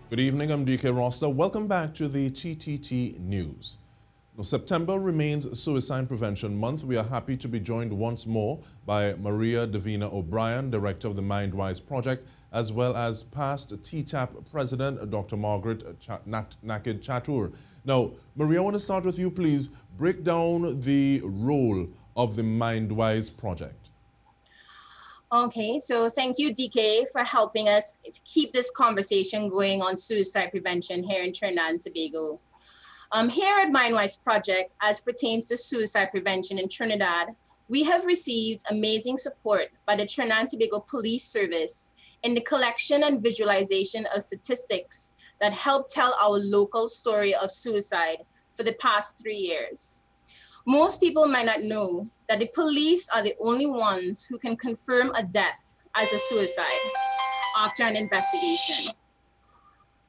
Good evening, I'm DK Roster. Welcome back to the TTT News. Now, September remains Suicide Prevention Month. We are happy to be joined once more by Maria Divina O'Brien, Director of the Mindwise Project, as well as past TTAP President, Dr. Margaret Nakhid-Chatoor. Now, Maria, I want to start with you, please. Break down the role of the Mindwise Project. Okay, so thank you, DK, for helping us to keep this conversation going on suicide prevention here in Trinidad and Tobago. Here at Mindwise Project, as pertains to suicide prevention in Trinidad, we have received amazing support by the Trinidad and Tobago Police Service in the collection and visualization of statistics that help tell our local story of suicide for the past 3 years. Most people might not know that the police are the only ones who can confirm a death as a suicide after an investigation.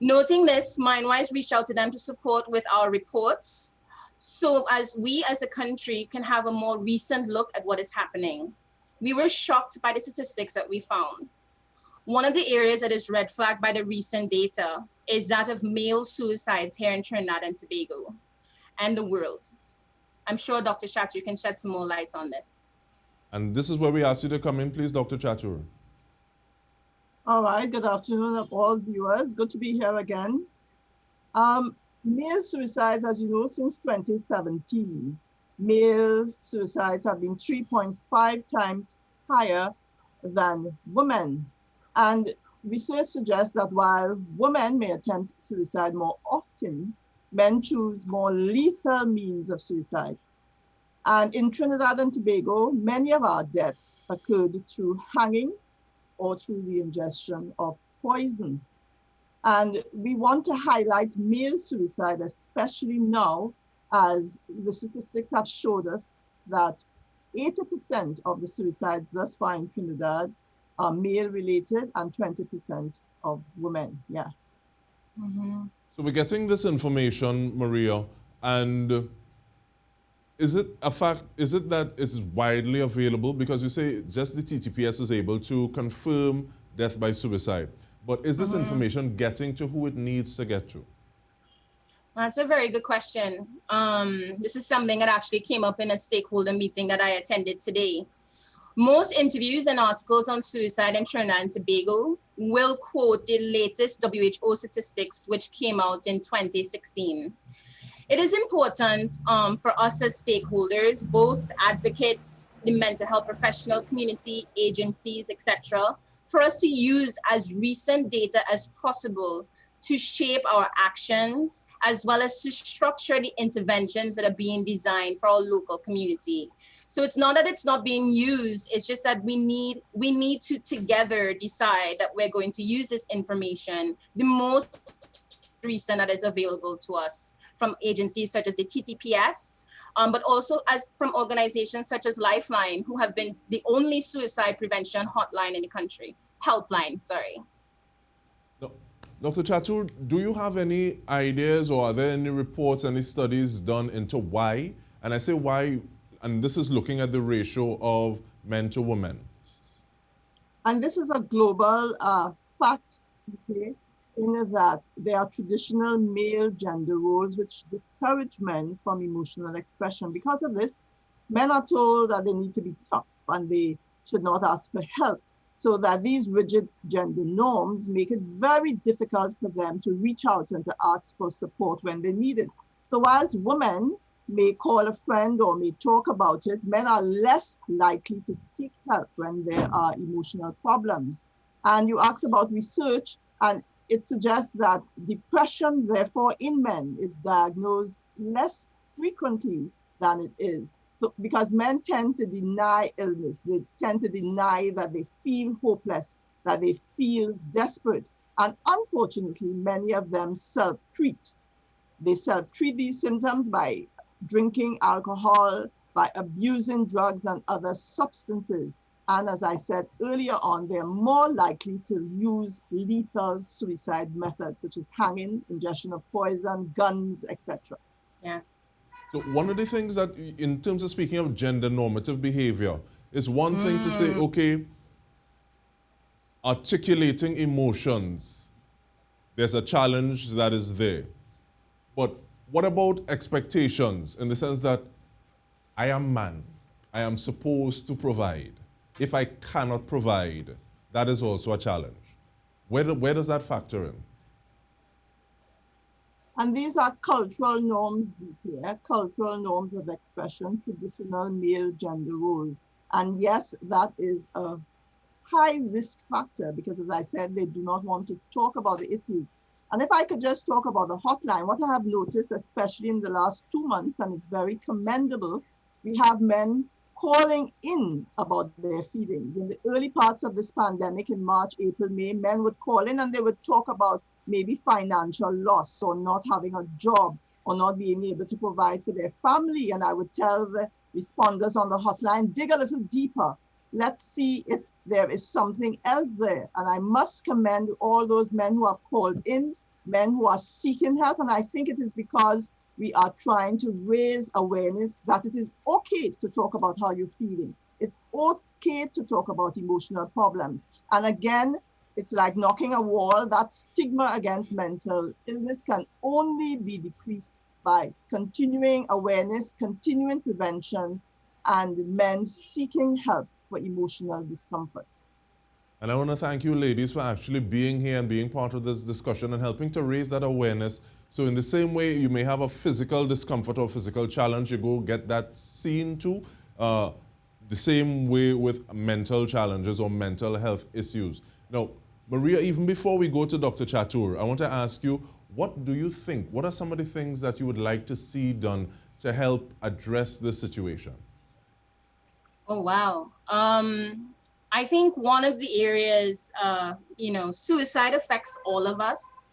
Noting this, Mindwise reached out to them to support with our reports, so as we as a country can have a more recent look at what is happening. We were shocked by the statistics that we found. One of the areas that is red flagged by the recent data is that of male suicides here in Trinidad and Tobago and the world. I'm sure Dr. Chatoor can shed some more light on this. And this is where we ask you to come in, please, Dr. Chatoor. All right, good afternoon, all viewers. Good to be here again. Male suicides, as you know, since 2017, male suicides have been 3.5 times higher than women. And research suggests that while women may attempt suicide more often, men choose more lethal means of suicide. And in Trinidad and Tobago, many of our deaths occurred through hanging or through the ingestion of poison. And we want to highlight male suicide, especially now, as the statistics have showed us that 80% of the suicides thus far in Trinidad are male-related and 20% of women, yeah. Mm-hmm. So we're getting this information, Maria, and is it a fact, is it that it's widely available? Because you say just the TTPS is able to confirm death by suicide. But is this information getting to who it needs to get to? That's a very good question. This is something that actually came up in a stakeholder meeting that I attended today. Most interviews and articles on suicide in Trinidad and Tobago will quote the latest WHO statistics, which came out in 2016. It is important for us as stakeholders, both advocates, the mental health professional community, agencies, etc., for us to use as recent data as possible to shape our actions, as well as to structure the interventions that are being designed for our local community. So it's not that it's not being used, it's just that we need to together decide that we're going to use this information, the most recent that is available to us from agencies such as the TTPS, but also as from organizations such as Lifeline, who have been the only suicide prevention hotline in the country, helpline, sorry. Dr. Chatoor, do you have any ideas or are there any reports, any studies done into why? And I say why, and this is looking at the ratio of men to women. And this is a global fact, okay, in that there are traditional male gender roles which discourage men from emotional expression. Because of this, men are told that they need to be tough and they should not ask for help. So that these rigid gender norms make it very difficult for them to reach out and to ask for support when they need it. So whilst women may call a friend or may talk about it, men are less likely to seek help when there are emotional problems. And you ask about research, and it suggests that depression, therefore, in men is diagnosed less frequently than it is. So, because men tend to deny illness, they tend to deny that they feel hopeless, that they feel desperate. And unfortunately, many of them self-treat. They self-treat these symptoms by drinking alcohol, by abusing drugs and other substances. And as I said earlier on, they're more likely to use lethal suicide methods such as hanging, ingestion of poison, guns, etc. Yes. So one of the things that, in terms of speaking of gender normative behavior, is one thing to say, okay, articulating emotions, there's a challenge that is there. But what about expectations in the sense that I am man, I am supposed to provide. If I cannot provide, that is also a challenge. Where does that factor in? And these are cultural norms, cultural norms of expression, traditional male gender roles. And yes, that is a high risk factor because, as I said, they do not want to talk about the issues. And if I could just talk about the hotline, what I have noticed, especially in the last 2 months, and it's very commendable, we have men calling in about their feelings. In the early parts of this pandemic, in March, April, May, men would call in and they would talk about maybe financial loss or not having a job or not being able to provide for their family. And I would tell the responders on the hotline, dig a little deeper. Let's see if there is something else there. And I must commend all those men who have called in, men who are seeking help. And I think it is because we are trying to raise awareness that it is okay to talk about how you're feeling. It's okay to talk about emotional problems. And again, it's like knocking a wall. That stigma against mental illness can only be decreased by continuing awareness, continuing prevention, and men seeking help for emotional discomfort. And I want to thank you ladies for actually being here and being part of this discussion and helping to raise that awareness. So in the same way you may have a physical discomfort or physical challenge, you go get that seen too. The same way with mental challenges or mental health issues. Now, Maria, even before we go to Dr. Chatoor, I want to ask you, what do you think? What are some of the things that you would like to see done to help address this situation? Oh, wow. I think one of the areas, suicide affects all of us.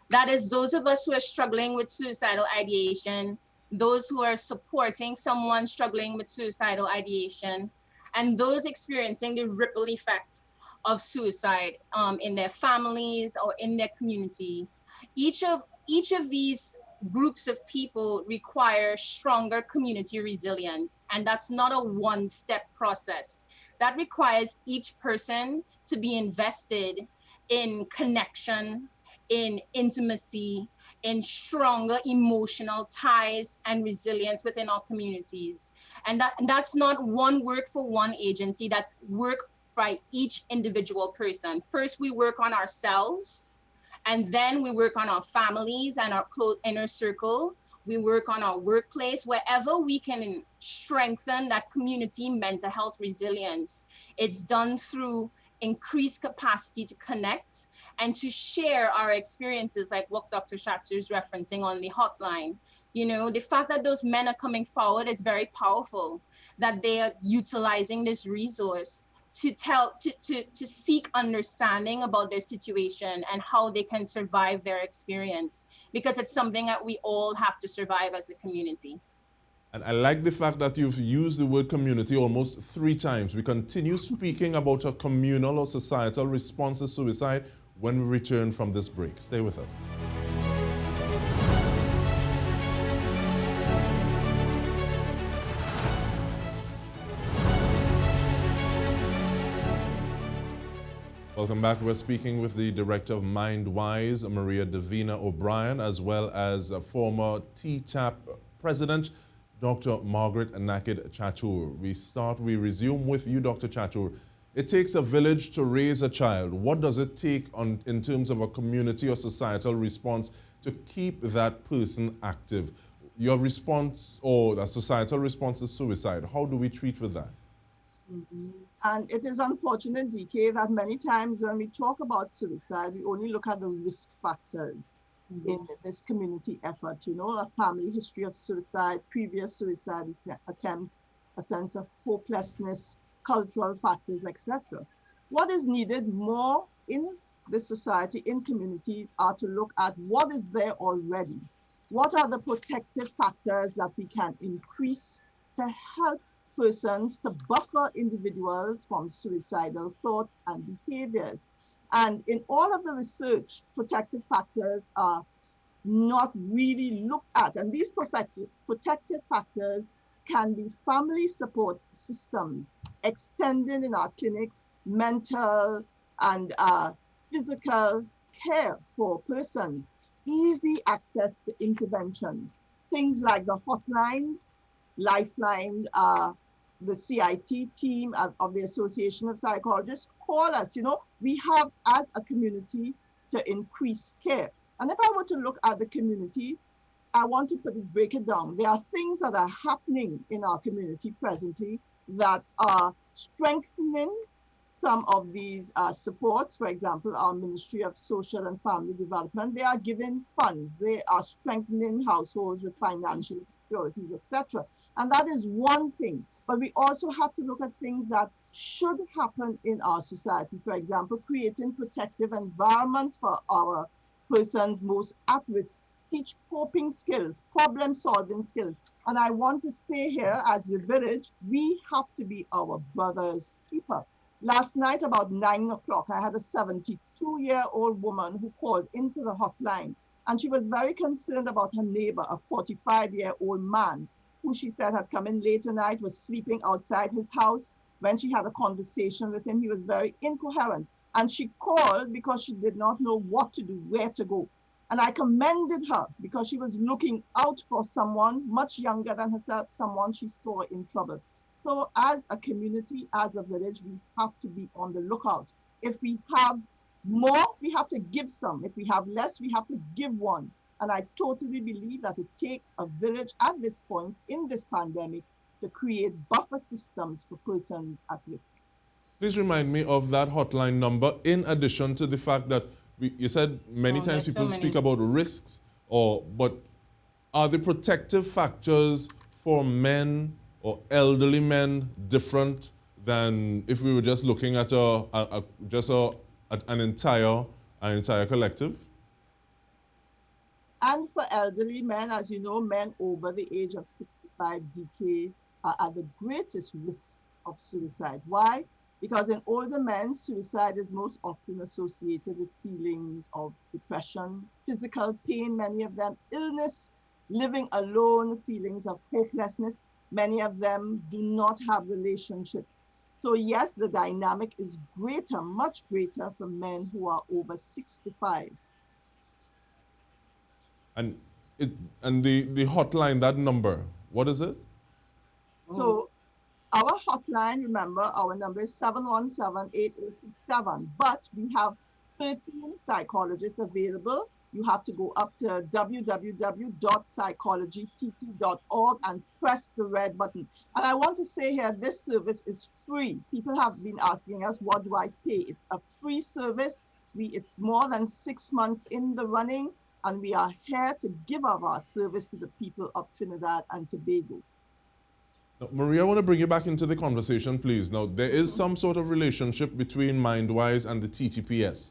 That is those of us who are struggling with suicidal ideation, those who are supporting someone struggling with suicidal ideation, and those experiencing the ripple effect of suicide in their families or in their community. Each of these groups of people require stronger community resilience, and that's not a one-step process. That requires each person to be invested in connection, in intimacy, in stronger emotional ties and resilience within our communities. And that's not one work for one agency, that's work by each individual person. First, we work on ourselves, and then we work on our families and our close inner circle. We work on our workplace, wherever we can strengthen that community mental health resilience. It's done through increased capacity to connect and to share our experiences, like what Dr. Chatoor is referencing on the hotline. You know, the fact that those men are coming forward is very powerful, that they are utilizing this resource to seek understanding about their situation and how they can survive their experience, because it's something that we all have to survive as a community. And I like the fact that you've used the word community almost 3 times. We continue speaking about a communal or societal response to suicide when we return from this break. Stay with us. Welcome back. We're speaking with the director of Mindwise, Maria Divina O'Brien, as well as former TTAP president, Dr. Margaret Nakhid-Chatoor. We resume with you, Dr. Chatoor. It takes a village to raise a child. What does it take in terms of a community or societal response to keep that person active? Your response or a societal response to suicide, how do we treat with that? Mm-hmm. And it is unfortunate, DK, that many times when we talk about suicide, we only look at the risk factors in this community effort, you know, a family history of suicide, previous suicide attempts, a sense of hopelessness, cultural factors, etc. What is needed more in this society, in communities, are to look at what is there already. What are the protective factors that we can increase to help persons, to buffer individuals from suicidal thoughts and behaviors? And in all of the research, protective factors are not really looked at. And these protective factors can be family support systems, extending in our clinics mental and physical care for persons, easy access to interventions, things like the hotlines, Lifeline, the CIT team of the Association of Psychologists, call us. You know, we have as a community to increase care. And if I were to look at the community, I want to break it down. There are things that are happening in our community presently that are strengthening some of these supports. For example, our Ministry of Social and Family Development, they are giving funds. They are strengthening households with financial securities, etc. And that is one thing. But we also have to look at things that should happen in our society. For example, creating protective environments for our persons most at risk, teach coping skills, problem solving skills. And I want to say here, as the village, we have to be our brother's keeper. Last night, about 9 o'clock, I had a 72-year-old woman who called into the hotline, and she was very concerned about her neighbor, a 45-year-old man, who she said had come in late at night, was sleeping outside his house. When she had a conversation with him, he was very incoherent. And she called because she did not know what to do, where to go. And I commended her because she was looking out for someone much younger than herself, someone she saw in trouble. So as a community, as a village, we have to be on the lookout. If we have more, we have to give some. If we have less, we have to give one. And I totally believe that it takes a village at this point in this pandemic to create buffer systems for persons at risk. Please remind me of that hotline number, in addition to the fact that you said many times people speak about risks, but are the protective factors for men or elderly men different than if we were just looking at an entire collective? And for elderly men, as you know, men over the age of 65 DK are at the greatest risk of suicide. Why? Because in older men, suicide is most often associated with feelings of depression, physical pain, many of them, illness, living alone, feelings of hopelessness. Many of them do not have relationships. So yes, the dynamic is greater, much greater for men who are over 65. And the hotline, that number, what is it? So our hotline, remember, our number is 717-8867, but we have 13 psychologists available. You have to go up to www.psychologytt.org and press the red button. And I want to say here, this service is free. People have been asking us, what do I pay? It's a free service. It's more than 6 months in the running, and we are here to give of our service to the people of Trinidad and Tobago. Now, Maria, I want to bring you back into the conversation, please. Now, there is some sort of relationship between Mindwise and the TTPS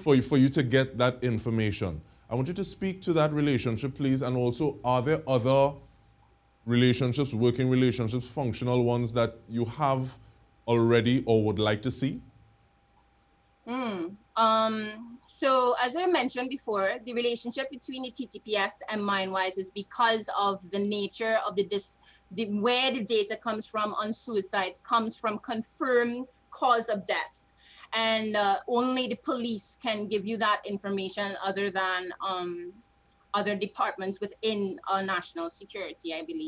for you to get that information. I want you to speak to that relationship, please, and also, are there other relationships, working relationships, functional ones that you have already or would like to see? So as I mentioned before, the relationship between the TTPS and Mindwise is because of the nature of where the data comes from on suicides comes from confirmed cause of death. And only the police can give you that information other than other departments within national security, I believe.